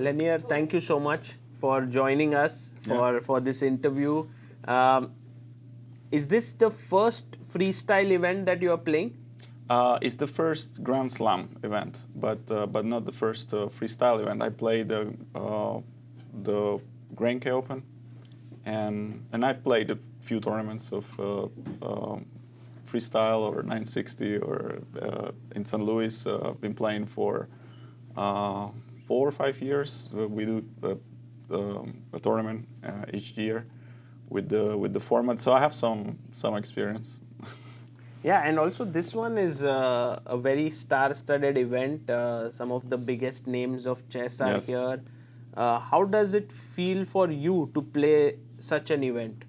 Leinier, thank you so much for joining us for this interview. Um, is this the first freestyle event that you are playing? It's the first Grand Slam event, but not the first freestyle event. I played the Grand Open, and I've played a few tournaments of freestyle or 960 or in St. Louis. I've been playing for 4 or 5 years. We do a tournament each year with the format, so I have some experience. Yeah, and also this one is a very star-studded event. Some of the biggest names of chess are Yes. here. How does it feel for you to play such an event?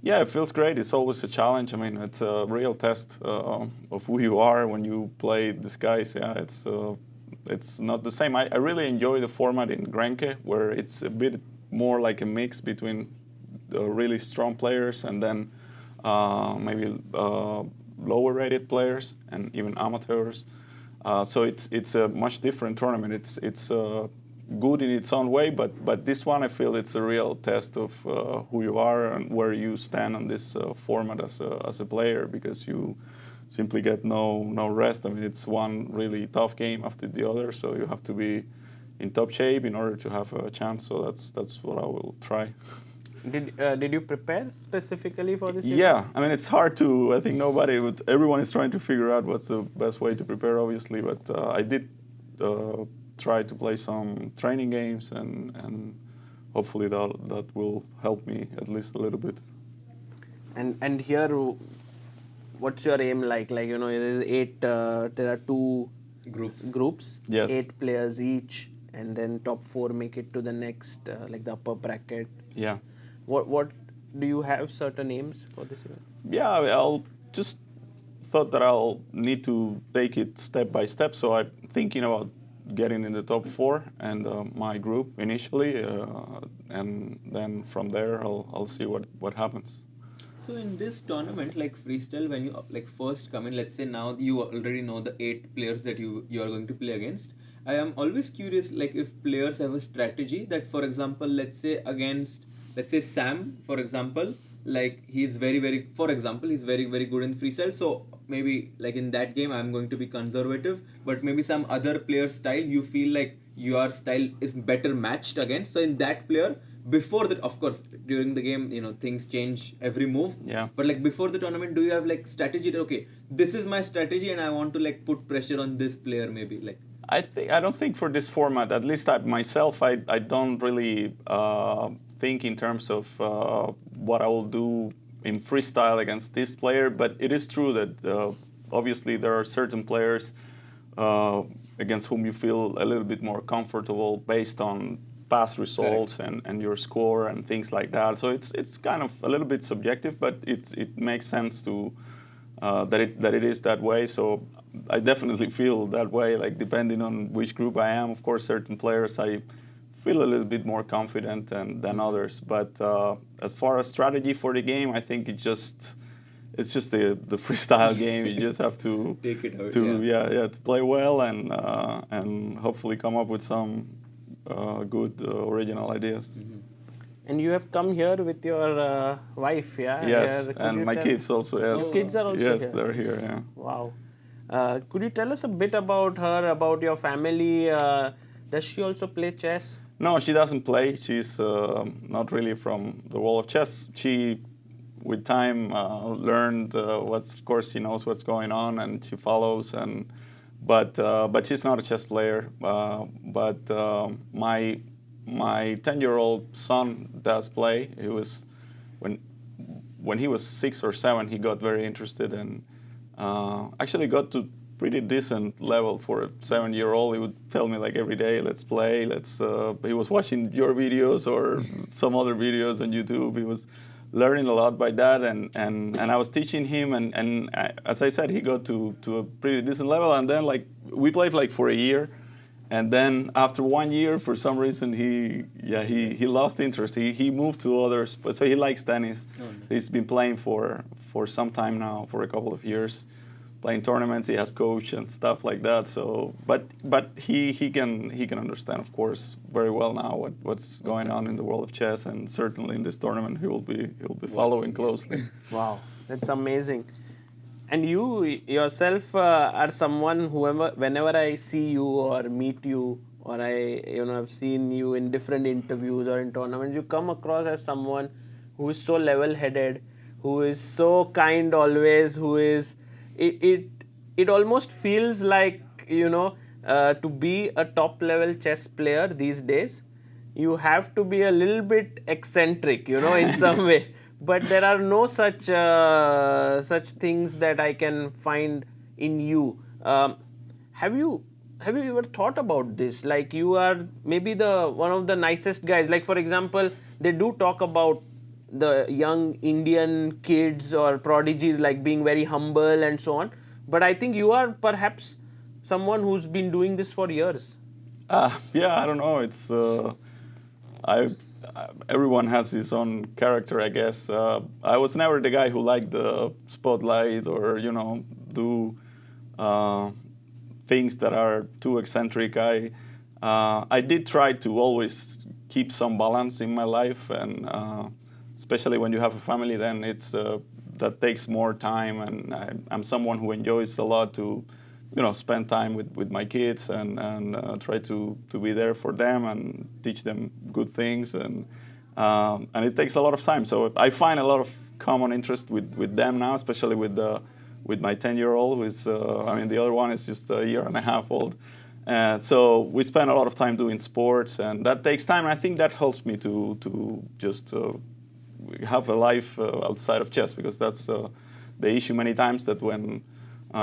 Yeah, it feels great. It's always a challenge. I mean, it's a real test of who you are when you play these guys. Yeah, it's not the same. I really enjoy the format in Grenke, where it's a bit more like a mix between the really strong players and then maybe lower rated players and even amateurs. So it's a much different tournament. It's good in its own way, but this one I feel it's a real test of who you are and where you stand on this format as a player, because you simply get no rest. I mean, it's one really tough game after the other, so you have to be in top shape in order to have a chance. So that's what I will try. Did you prepare specifically for this? Yeah, I mean, it's hard to. I think everyone is trying to figure out what's the best way to prepare, obviously. But I did try to play some training games, and hopefully that will help me at least a little bit. And here, what's your aim like? Like, there is there are two groups, Yes. 8 players each, and then top 4 make it to the next, like the upper bracket. Yeah. What do you have certain aims for this event? Yeah, I'll just thought that I'll need to take it step by step. So I'm thinking about getting in the top 4 and my group initially, and then from there I'll see what happens. So in this tournament, like freestyle, when you like first come in, let's say now you already know the 8 players that you are going to play against. I am always curious, like if players have a strategy that, for example, let's say Sam, for example, like he's very very good in freestyle. So maybe like in that game, I'm going to be conservative, but maybe some other player style you feel like your style is better matched against. So in that player, before that, of course, during the game, things change every move. Yeah. But like before the tournament, do you have like strategy that, okay, this is my strategy and I want to like put pressure on this player, maybe like? I don't think for this format, at least I don't really think in terms of what I will do in freestyle against this player. But it is true that obviously there are certain players against whom you feel a little bit more comfortable based on past results and your score and things like that. So it's kind of a little bit subjective, but it makes sense to that it is that way. So I definitely feel that way, like depending on which group I am. Of course, certain players I feel a little bit more confident than others. But as far as strategy for the game, I think it's just the freestyle game. You just have to Take it out, to play well and hopefully come up with some good original ideas. Mm-hmm. And you have come here with your wife, yeah? Yes, Could and you my tell- kids also. Yes, Your kids are also yes, here. they're here. Yeah. Wow. Could you tell us a bit about her, about your family? Does she also play chess? No, she doesn't play. She's not really from the world of chess. She, with time, learned of course, she knows what's going on and she follows. But she's not a chess player. But my 10-year-old son does play. He was when he was 6 or 7, he got very interested and actually got to pretty decent level for a 7-year-old. He would tell me like every day, "Let's play." He was watching your videos or some other videos on YouTube. He was learning a lot by that, and I was teaching him, and as I said, he got to a pretty decent level. And then like we played like for a year, and then after 1 year, for some reason, he lost interest. He moved to others, but so he likes tennis. Oh, nice. He's been playing for some time now, for a couple of years. playing tournaments. He has coach and stuff like that. So, but he can understand, of course, very well now what's going on in the world of chess, and certainly in this tournament he will be following closely. Wow, that's amazing. And you yourself are someone whenever I see you or meet you, or I've seen you in different interviews or in tournaments, you come across as someone who is so level-headed, who is so kind always, who is it almost feels like to be a top-level chess player these days, you have to be a little bit eccentric, in some way. But there are no such things that I can find in you. Have you ever thought about this? Like, you are maybe one of the nicest guys. Like, for example, they do talk about the young Indian kids or prodigies like being very humble and so on. But I think you are perhaps someone who's been doing this for years. Yeah, I don't know. It's everyone has his own character, I guess. I was never the guy who liked the spotlight or do things that are too eccentric. I did try to always keep some balance in my life, and especially when you have a family, then that takes more time. And I'm someone who enjoys a lot to spend time with my kids and try to be there for them and teach them good things, and it takes a lot of time. So I find a lot of common interest with them now, especially with my 10-year-old, who is the other one is just a year and a half old. So we spend a lot of time doing sports, and that takes time. And I think that helps me to just have a life outside of chess, because that's the issue many times, that when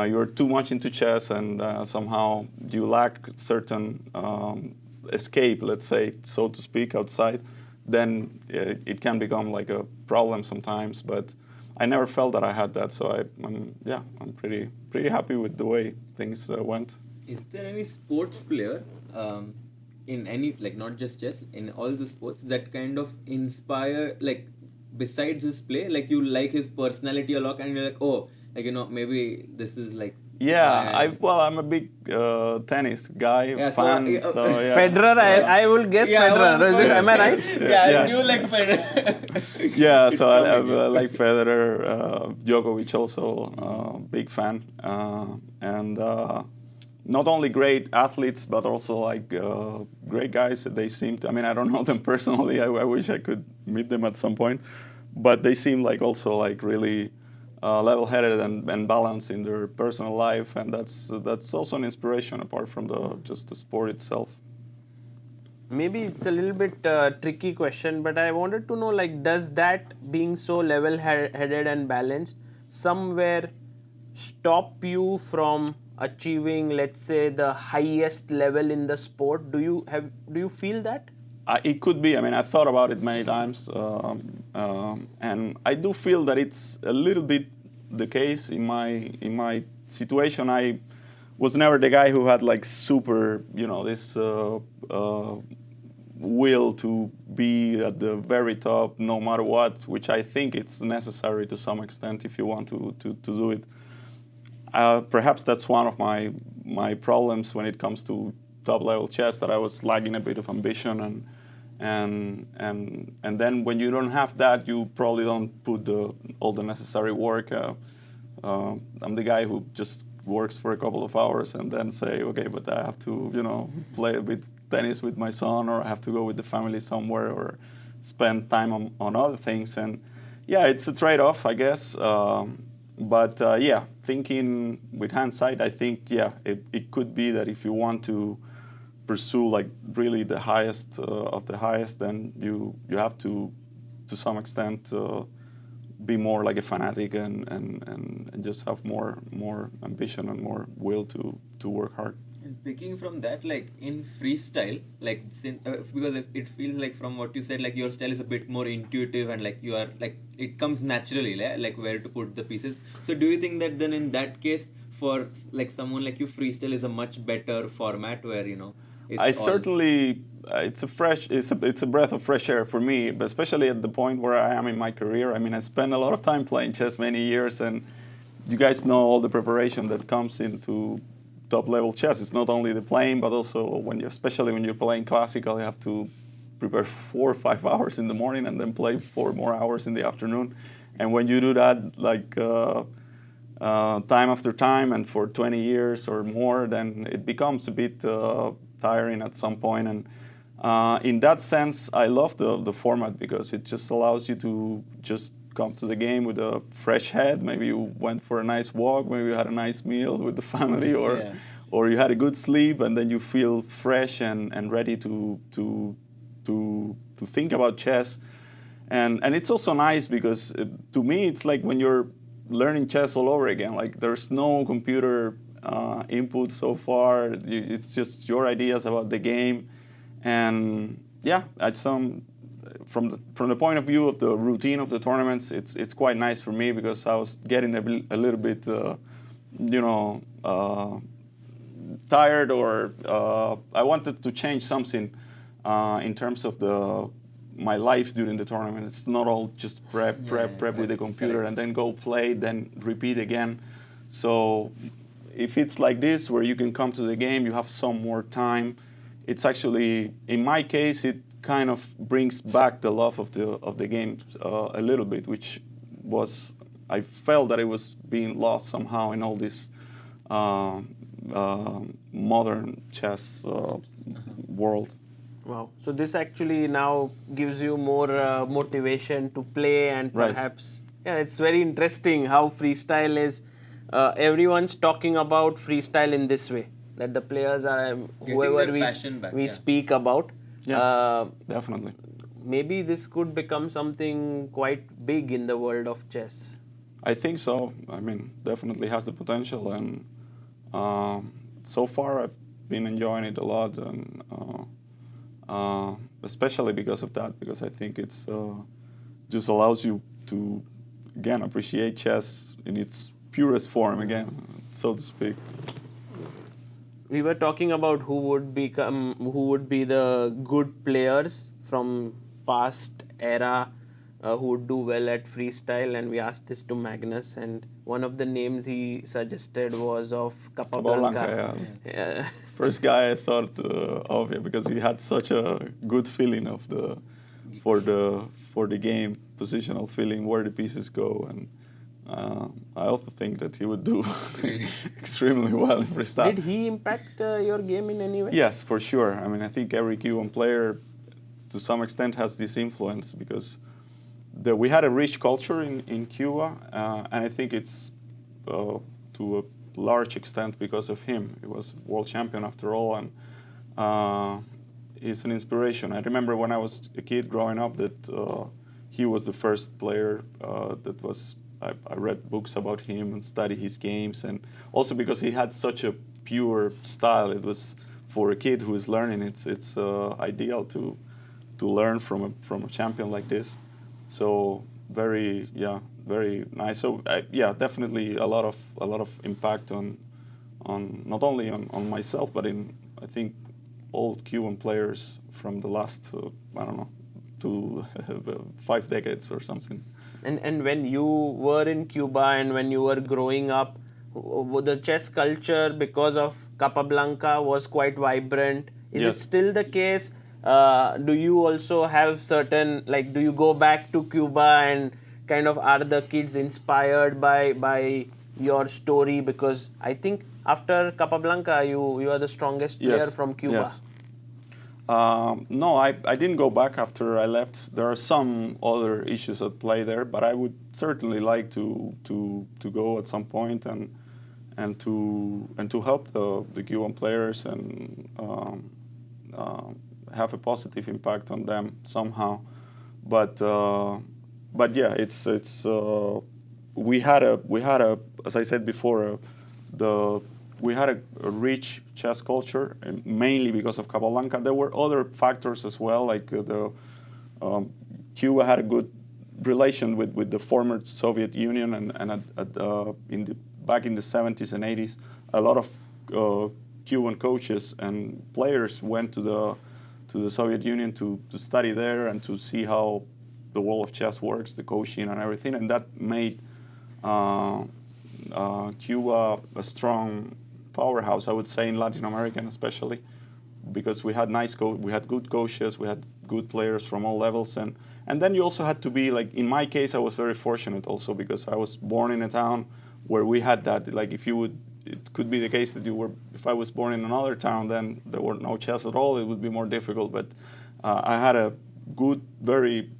you're too much into chess and somehow you lack certain escape, let's say, so to speak, outside, then it can become like a problem sometimes. But I never felt that I had that, so I'm pretty happy with the way things went. Is there any sports player in any, like, not just chess, in all the sports, that kind of inspire, like, besides his play, like, you like his personality a lot and you're like, oh, like, maybe this is like... Yeah, I'm a big tennis guy, fan. So yeah. Federer, I will guess Federer. Am I right? Yeah, you like Federer. Yeah, so I like Federer, Djokovic also, big fan. And not only great athletes, but also like great guys. They seem to, I don't know them personally. I wish I could meet them at some point. But they seem like also like really level-headed and balanced in their personal life, and that's also an inspiration apart from just the sport itself. Maybe it's a little bit tricky question, but I wanted to know, like, does that being so level-headed and balanced somewhere stop you from achieving, let's say, the highest level in the sport? Do you feel that? It could be. I thought about it many times, and I do feel that it's a little bit the case in my situation. I was never the guy who had like super, this will to be at the very top no matter what, which I think it's necessary to some extent if you want to do it. Perhaps that's one of my problems when it comes to top level chess, that I was lacking a bit of ambition, and then when you don't have that, you probably don't put all the necessary work. I'm the guy who just works for a couple of hours and then say, okay, but I have to play a bit tennis with my son, or I have to go with the family somewhere, or spend time on other things. And yeah, it's a trade-off, I guess. But thinking with hindsight, I think it could be that if you want to pursue like really the highest of the highest, then you have to some extent be more like a fanatic and just have more ambition and more will to work hard. And picking from that, like in freestyle, like because it feels like from what you said, like your style is a bit more intuitive and like you are like it comes naturally, like where to put the pieces. So do you think that then in that case, for like someone like you, freestyle is a much better format where certainly it's a breath of fresh air for me, but especially at the point where I am in my career. I spent a lot of time playing chess, many years, and you guys know all the preparation that comes into top-level chess. It's not only the playing, but also especially when you're playing classical, you have to prepare 4 or 5 hours in the morning and then play 4 more hours in the afternoon. And when you do that, like time after time and for 20 years or more, then it becomes a bit tiring at some point. And in that sense, I love the format because it just allows you to just come to the game with a fresh head. Maybe you went for a nice walk, maybe you had a nice meal with the family, or you had a good sleep, and then you feel fresh and ready to think about chess. And it's also nice because to me it's like when you're learning chess all over again. Like there's no computer input so far. It's just your ideas about the game. And yeah, from the point of view of the routine of the tournaments, it's quite nice for me because I was getting a little bit, tired, or I wanted to change something in terms of my life during the tournament. It's not all just prep with the computer and then go play, then repeat again. So if it's like this, where you can come to the game, you have some more time. It's actually, in my case, it kind of brings back the love of the game a little bit, which was, I felt that it was being lost somehow in all this modern chess world. Wow. So this actually now gives you more motivation to play, and perhaps, it's very interesting how freestyle is. Everyone's talking about freestyle in this way, that the players are whoever we speak about. Yeah, definitely. Maybe this could become something quite big in the world of chess. I think so. I mean, definitely has the potential, and so far I've been enjoying it a lot, and especially because of that, because I think it's just allows you to, again, appreciate chess in its purest form again, so to speak. We were talking about who would be the good players from past era who would do well at freestyle, and we asked this to Magnus, and one of the names he suggested was of Capablanca. Yeah. First guy I thought of, because he had such a good feeling for the game, positional feeling, where the pieces go, and I also think that he would do extremely well in freestyle. Did he impact your game in any way? Yes, for sure. I mean, I think every Cuban player, to some extent, has this influence, because we had a rich culture in Cuba, and I think it's to a large extent because of him. He was world champion after all, and he's an inspiration. I remember when I was a kid growing up that he was the first player that was. I read books about him and studied his games, and also because he had such a pure style. It was, for a kid who is learning, it's ideal to learn from a champion like this. So very nice. So definitely a lot of impact on not only on myself, but in, I think, all Cuban players from the last 5 decades or something. And when you were in Cuba and when you were growing up, the chess culture, because of Capablanca, was quite vibrant. Is it still the case? Do you also have certain, like, do you go back to Cuba and kind of, are the kids inspired by your story? Because I think after Capablanca, you are the strongest player from Cuba. Yes. No, I didn't go back after I left. There are some other issues at play there, but I would certainly like to go at some point and to help the Cuban players and have a positive impact on them somehow. But yeah, it's we had a as I said before, we had a rich chess culture, mainly because of Capablanca. There were other factors as well, like Cuba had a good relation with the former Soviet Union, and back in the 70s and 80s, a lot of Cuban coaches and players went to the Soviet Union to study there and to see how the world of chess works, the coaching and everything, and that made Cuba a strong powerhouse, I would say, in Latin America especially, because we had we had good coaches, we had good players from all levels, and then you also had to be like, in my case, I was very fortunate also because I was born in a town where we had that. Like if you would, it could be the case that if I was born in another town, then there were no chess at all. It would be more difficult. But I had a very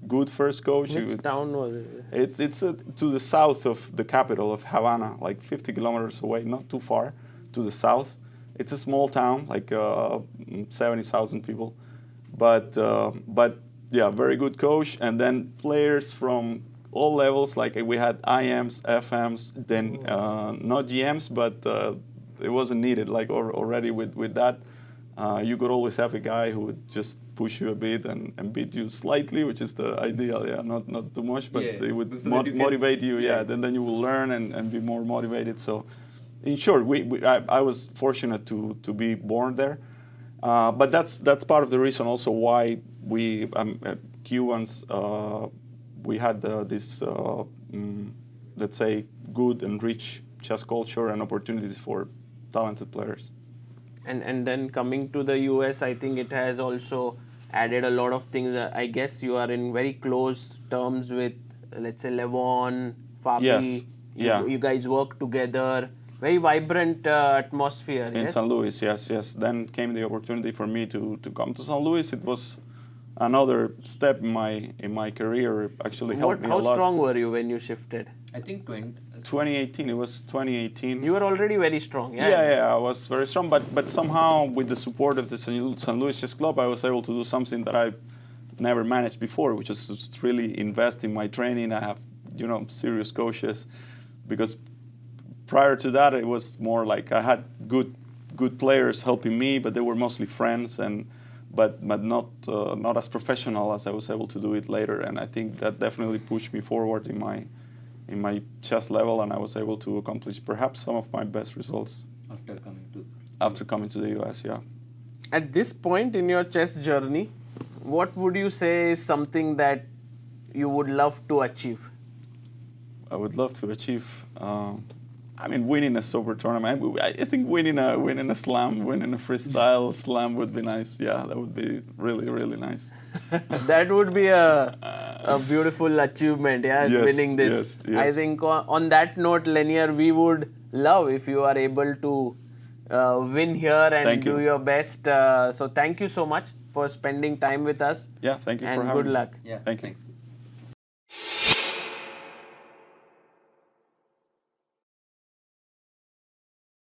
good first coach. Which town was it? It's to the south of the capital of Havana, like 50 kilometers away, not too far to the south. It's a small town, like 70,000 people, but yeah, very good coach, and then players from all levels. Like we had IMs, FMs, then not GMs, but it wasn't needed. Like already with that, you could always have a guy who would just push you a bit and beat you slightly, which is the ideal. Yeah, not too much, but it would motivate you. Yeah, then you will learn and be more motivated. So. In short, I was fortunate to be born there, but that's part of the reason also why we Cubans we had this let's say good and rich chess culture and opportunities for talented players. And then coming to the US, I think it has also added a lot of things. I guess you are in very close terms with, let's say, Levon, Fabi. Yes. Yeah. You guys work together. Very vibrant atmosphere. In St. Louis, yes. Then came the opportunity for me to come to St. Louis. It was another step in my career. It actually helped me a lot. How strong were you when you shifted? I think 2018. It was 2018. You were already very strong. Yeah, I was very strong. But somehow, with the support of the St. Louis Chess Club, I was able to do something that I never managed before, which is just really invest in my training. I have serious coaches, because prior to that, it was more like I had good players helping me, but they were mostly friends, but not as professional as I was able to do it later. And I think that definitely pushed me forward in my chess level, and I was able to accomplish perhaps some of my best results after coming to the US. Yeah. At this point in your chess journey, what would you say is something that you would love to achieve? I would love to achieve. Winning a super tournament. I think winning a slam, winning a freestyle slam would be nice. Yeah, that would be really, really nice. That would be a beautiful achievement. Yeah, yes, winning this. Yes. I think on that note, Leinier, we would love if you are able to win here and do your best. So thank you so much for spending time with us. Yeah, thank you for having me. And good luck. Yeah, thank you. Thanks.